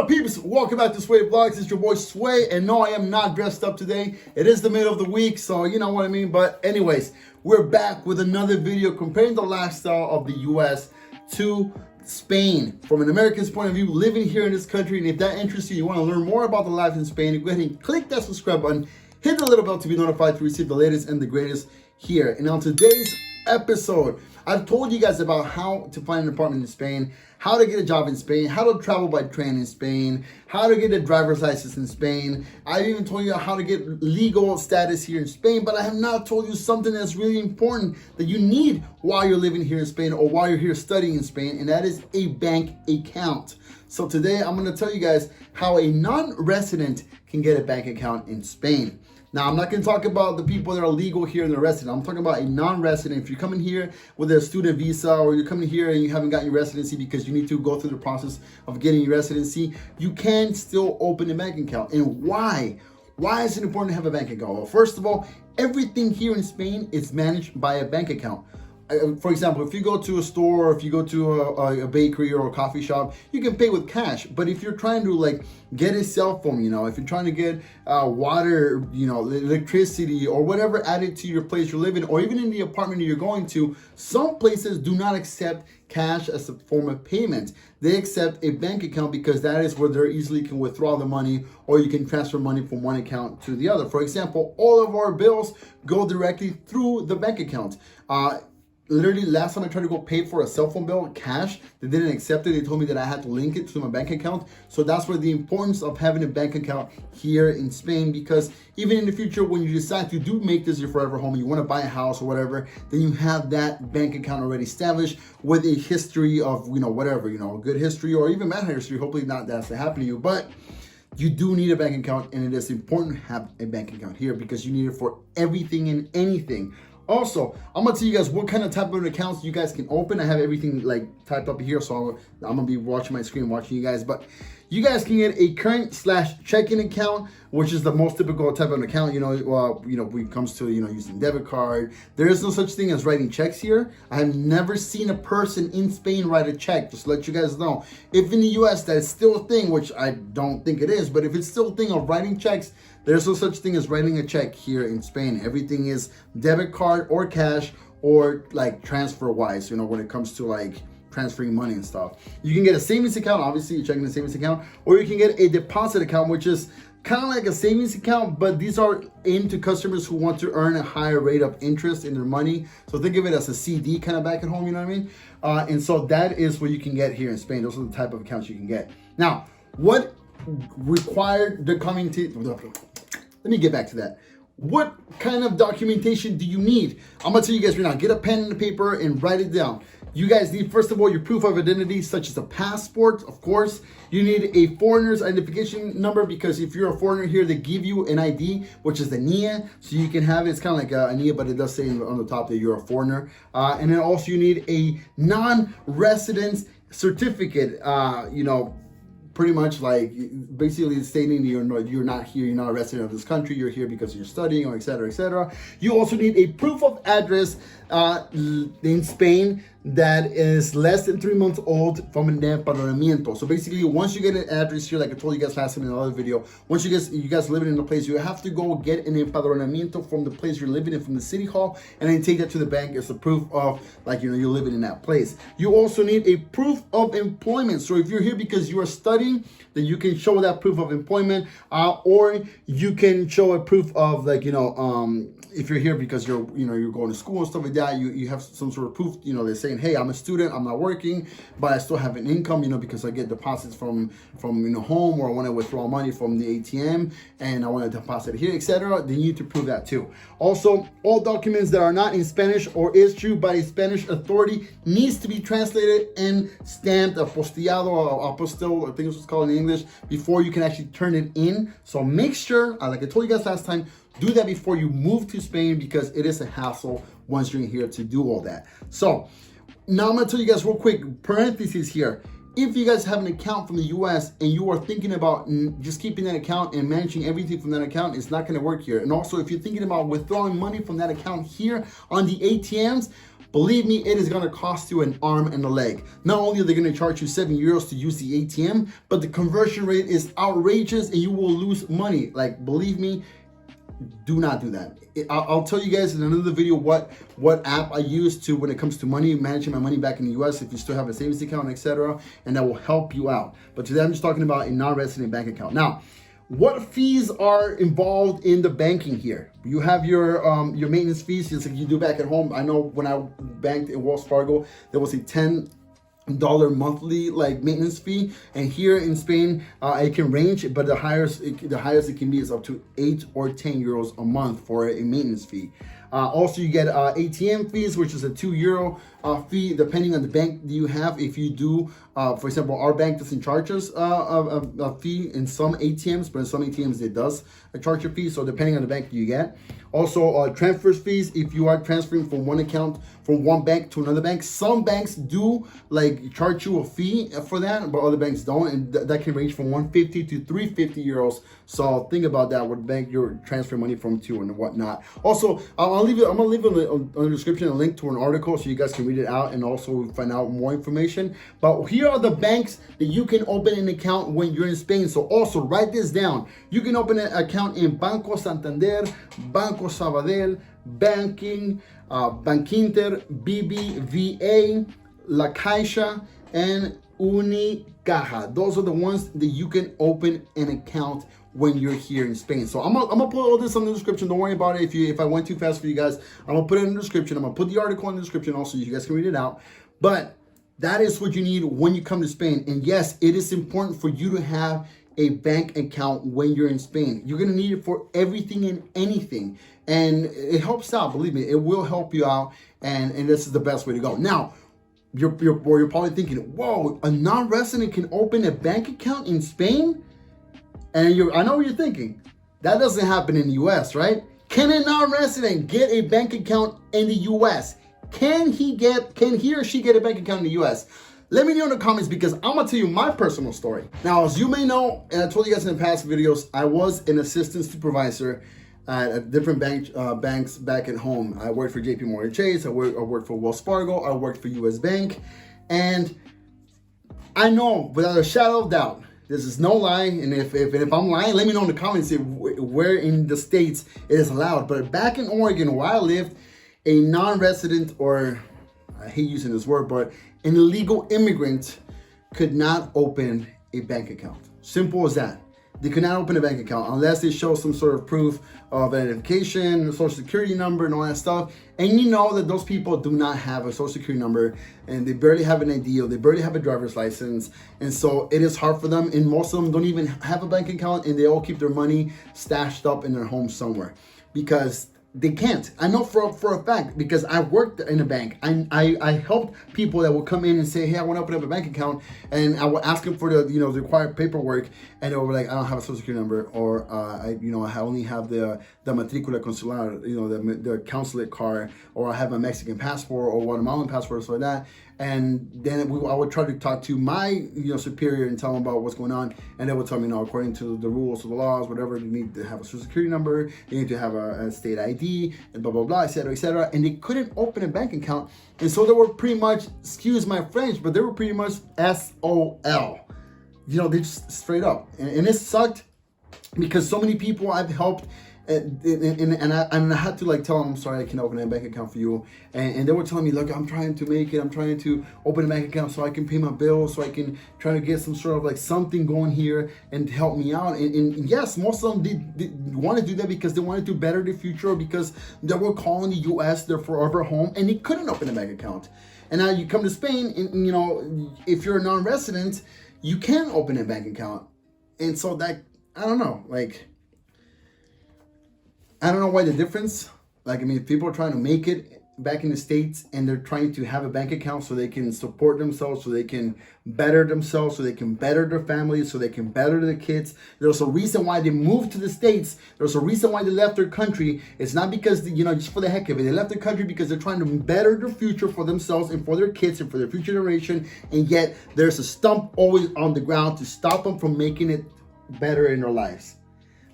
up, peeps? Welcome back to Sway Vlogs. It's your boy Sway, and no, I am not dressed up today. It is the middle of the week, so you know what I mean. But anyways, we're back with another video comparing the lifestyle of the U.S. to Spain from an American's point of view, living here in this country. And if that interests you, you want to learn more about the life in Spain, go ahead and click that subscribe button, hit the little bell to be notified to receive the latest and the greatest here. And on today's episode, I've told you guys about how to find an apartment in Spain, how to get a job in Spain, how to travel by train in Spain, how to get a driver's license in Spain. I've even told you how to get legal status here in Spain, but I have not told you something that's really important that you need while you're living here in Spain or while you're here studying in Spain, and that is a bank account. So today I'm going to tell you guys how a non-resident can get a bank account in Spain. Now, I'm not going to talk about the people that are legal here and the resident. I'm talking about a non-resident. If you're coming here with a student visa, or you're coming here and you haven't gotten your residency because you need to go through the process of getting your residency, you can still open a bank account. And why? Why is it important to have a bank account? Well, first of all, everything here in Spain is managed by a bank account. For example, if you go to a store, or if you go to a bakery or a coffee shop, you can pay with cash. But if you're trying to like get a cell phone, you know, if you're trying to get water, you know, electricity or whatever added to your place you're living, or even in the apartment you're going to, some places do not accept cash as a form of payment. They accept a bank account because that is where they easily can withdraw the money, or you can transfer money from one account to the other. For example, all of our bills go directly through the bank account. Literally, last time I tried to go pay for a cell phone bill cash, they didn't accept it. They told me that I had to link it to my bank account. So that's where the importance of having a bank account here in Spain, because even in the future, when you decide to do make this your forever home, you want to buy a house or whatever, then you have that bank account already established with a history of, you know, whatever, you know, good history or even bad history. Hopefully not that's to happen to you, but you do need a bank account, and it is important to have a bank account here because you need it for everything and anything. Also, I'm gonna tell you guys what kind of type of accounts you guys can open. I have everything like typed up here, so I'm gonna be watching my screen, watching you guys. But you guys can get a current/checking account, which is the most typical type of account. You know, when it comes to using debit card. There is no such thing as writing checks here. I have never seen a person in Spain write a check. Just to let you guys know. If in the U.S. that is still a thing, which I don't think it is, but if it's still a thing of writing checks, there's no such thing as writing a check here in Spain. Everything is debit card or cash, or like transfer wise, when it comes to like transferring money and stuff. You can get a savings account, obviously you're checking a savings account, or you can get a deposit account, which is kind of like a savings account, but these are aimed to customers who want to earn a higher rate of interest in their money. So think of it as a CD kind of back at home, you know what I mean? And so that is what you can get here in Spain. Those are the type of accounts you can get. Now, what required the coming to... Let me get back to that. What kind of documentation do you need? I'm gonna tell you guys right now, get a pen and a paper and write it down. You guys need, first of all, your proof of identity, such as a passport, of course. You need a foreigner's identification number, because if you're a foreigner here, they give you an ID, which is the NIA, so you can have it. It's kind of like a NIA, but it does say on the top that you're a foreigner. And then also you need a non-residence certificate, pretty much like basically stating you're not here, you're not a resident of this country, you're here because you're studying, or etc., etc. You also need a proof of address in Spain that is less than 3 months old from an empadronamiento. So basically, once you get an address here, like I told you guys last time in another video, once you guys living in a place, you have to go get an empadronamiento from the place you're living in, from the city hall, and then take that to the bank as a proof of you're living in that place. You also need a proof of employment. So if you're here because you are studying, then you can show that proof of employment, or you can show a proof of if you're here because you're going to school and stuff like that, you have some sort of proof, they're saying, hey, I'm a student, I'm not working, but I still have an income, because I get deposits from home, or I want to withdraw money from the ATM and I want to deposit it here, etc. Then you need to prove that too. Also, all documents that are not in Spanish or issued by a Spanish authority needs to be translated and stamped, apostillado or apostille, I think it's what's called in English, before you can actually turn it in. So make sure, like I told you guys last time, do that before you move to Spain, because it is a hassle once you're here to do all that. So now I'm gonna tell you guys real quick, parentheses here. If you guys have an account from the US and you are thinking about just keeping that account and managing everything from that account, it's not gonna work here. And also, if you're thinking about withdrawing money from that account here on the ATMs, believe me, it is going to cost you an arm and a leg. Not only are they going to charge you €7 to use the ATM, but the conversion rate is outrageous and you will lose money. Like, believe me, do not do that. I'll tell you guys in another video what app I use to when it comes to money, managing my money back in the US, if you still have a savings account, etc., and that will help you out. But today I'm just talking about a non-resident bank account. Now, what fees are involved in the banking here? You have your maintenance fees, just like you do back at home. I know when I banked in Wells Fargo, there was a $10 monthly like maintenance fee, and here in Spain it can range, but the highest it can be is up to 8 or 10 euros a month for a maintenance fee. Also, you get ATM fees, which is a €2 fee depending on the bank that you have. If you do, for example, our bank doesn't charge us a fee in some ATMs, but in some ATMs it does charge a fee. So depending on the bank you get. Also, transfers fees if you are transferring from one account from one bank to another bank. Some banks do like charge you a fee for that, but other banks don't, and that can range from 150 to 350 euros. So think about that, what bank you're transferring money from to and whatnot. Also, I'm gonna leave in the description a link to an article so you guys can read it out and also find out more information. But here are the banks that you can open an account when you're in Spain. So also write this down. You can open an account in Banco Santander, Banco Sabadell, Banking, Bankinter, BBVA, La Caixa, and Unicaja. Those are the ones that you can open an account when you're here in Spain. So I'm gonna put all this in the description. Don't worry about it. If I went too fast for you guys, I'm gonna put it in the description. I'm gonna put the article in the description also so you guys can read it out. But that is what you need when you come to Spain. And yes, it is important for you to have a bank account when you're in Spain. You're gonna need it for everything and anything. And it helps out, believe me, it will help you out. And this is the best way to go. Now, you're probably thinking, whoa, a non-resident can open a bank account in Spain? And I know what you're thinking. That doesn't happen in the US, right? Can a non-resident get a bank account in the US? Can he or she get a bank account in the US? Let me know in the comments, because I'm gonna tell you my personal story. Now, as you may know, and I told you guys in the past videos, I was an assistant supervisor at different banks back at home. I worked for JP Morgan Chase, I worked for Wells Fargo, I worked for US Bank, and I know without a shadow of doubt, this is no lie, and if I'm lying, let me know in the comments where in the States it is allowed. But back in Oregon, where I lived, a non-resident, or I hate using this word, but an illegal immigrant could not open a bank account. Simple as that. They could not open a bank account unless they show some sort of proof of identification, social security number, and all that stuff. And you know that those people do not have a social security number, and they barely have an ID, or they barely have a driver's license. And so it is hard for them. And most of them don't even have a bank account, and they all keep their money stashed up in their home somewhere because they can't. I know for a fact, because I worked in a bank. I helped people that would come in and say, hey, I want to open up a bank account, and I would ask them for the the required paperwork, and they were like, I don't have a social security number, or I only have the matrícula consular, the consulate card, or I have a Mexican passport or Guatemalan passport, or so like that. And then I would try to talk to my superior and tell them about what's going on, and they would tell me, according to the rules or the laws, whatever, you need to have a social security number, you need to have a state ID, and blah blah blah, etc., etc. And they couldn't open a bank account, and so they were pretty much, excuse my French, but they were pretty much SOL. They just straight up, and it sucked because so many people I've helped. And I had to tell them, I'm sorry, I can't open a bank account for you. And they were telling me, look, I'm trying to make it. I'm trying to open a bank account so I can pay my bills, so I can try to get some sort of something going here and help me out. And yes, most of them did want to do that because they wanted to better their future, or because they were calling the US their forever home, and they couldn't open a bank account. And now you come to Spain, and if you're a non-resident, you can open a bank account. And so that, I don't know, I don't know why the difference. People are trying to make it back in the States, and they're trying to have a bank account so they can support themselves, so they can better themselves, so they can better their families, so they can better their kids. There's a reason why they moved to the States. There's a reason why they left their country. It's not because, just for the heck of it. They left their country because they're trying to better their future for themselves and for their kids and for their future generation. And yet there's a stump always on the ground to stop them from making it better in their lives.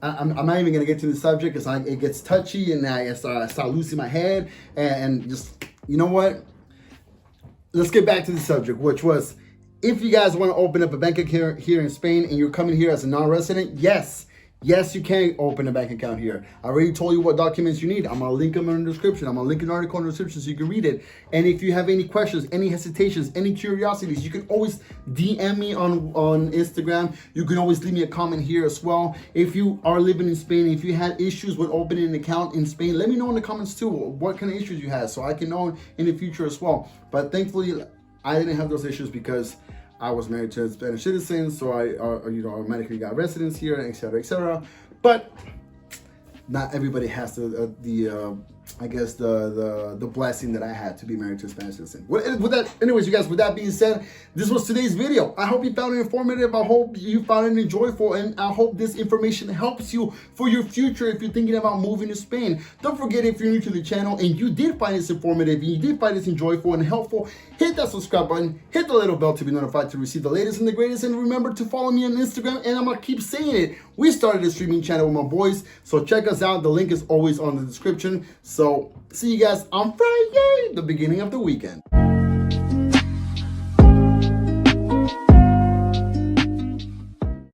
I'm not even going to get to the subject because it gets touchy, and I start losing my head and just you know what? Let's get back to the subject, which was, if you guys want to open up a bank account here in Spain and you're coming here as a non-resident, yes, you can open a bank account here. I already told you what documents you need. I'm going to link them in the description. I'm going to link an article in the description so you can read it. And if you have any questions, any hesitations, any curiosities, you can always DM me on Instagram. You can always leave me a comment here as well. If you are living in Spain, if you had issues with opening an account in Spain, let me know in the comments too what kind of issues you had so I can know in the future as well. But thankfully, I didn't have those issues because I was married to a Spanish citizen, so I automatically got residence here, etc., etc. But not everybody has the blessing that I had to be married to a Spanish citizen. With that, anyways, you guys, with that being said, this was today's video. I hope you found it informative. I hope you found it enjoyable, and I hope this information helps you for your future if you're thinking about moving to Spain. Don't forget, if you're new to the channel and you did find this informative, and you did find this enjoyable and helpful, hit that subscribe button, hit the little bell to be notified to receive the latest and the greatest, and remember to follow me on Instagram, and I'm gonna keep saying it. We started a streaming channel with my boys, so check us out. The link is always on the description. So see you guys on Friday, the beginning of the weekend.